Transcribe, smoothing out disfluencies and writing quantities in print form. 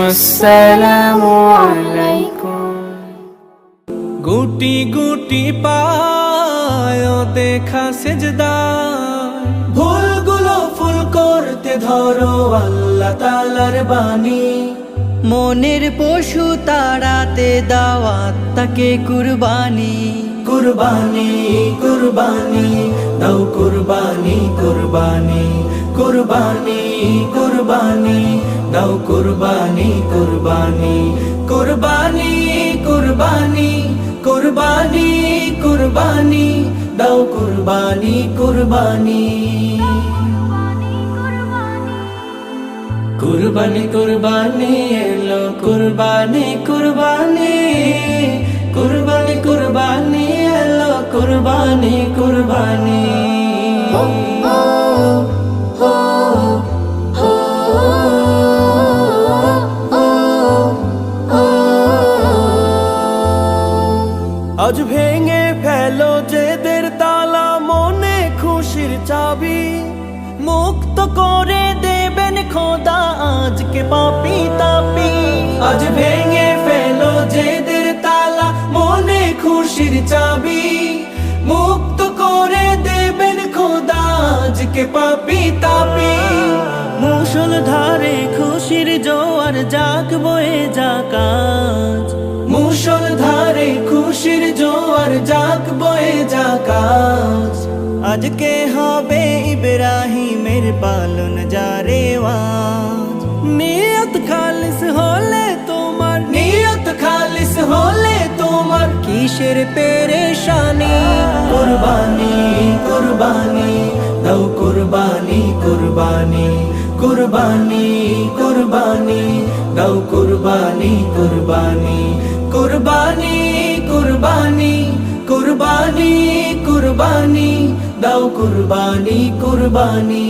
আসসালামু আলাইকুম। গুটি গুটি পায় দেখা সেজদায়, ভুলগুলো ফুল করতে ধরো আল্লাহ তাআলার বাণী। মনের পশু তাড়াতে দাওয়াত তাকে কুরবানি। কুরবানি কুরবানি দাও কুরবানি কুরবানি কুরবানি কুরবানি দাও কুরবানি কুরবানি কুরবানি কুরবানি কুরবানি কুরবানি দাও কুরবানি কুরবানি কুরবানি কুরবানি এলো কুরবানি কুরবানি কুরবানি কুরবানি এলো কুরবানি কুরবানি। আজ ভেঙে ফেলো জেদের তালা, মনে খুশির চাবি মুক্ত করে দেবেন খোদা আজকে পাপী তাপী। আজ ভেঙে ফেলো জেদের তালা, মনে খুশির চাবি মুক্ত করে দেবেন খোদা আজকে পাপী তাপী। মুষল ধারে খুশির জোয়ার জাগ বয়ে যাক আজ, মুষল ধারে খুশির জোয়ার জাগ বয়ে যাক আজ। আজকে হবে ইব্রাহিমের পালন জারেওয়াজ। নিয়ত খালিস হলে তোমার, নিয়ত খালিস হলে তোমার কিসের পেরেশানি। কুরবানি কুরবানি দাও কুরবানি কুরবানি কুরবানি কুরবানি দাও কুরবানি কুরবানি কুরবানি কুরবানি কুরবানি কুরবানি দাও কুরবানি কুরবানি।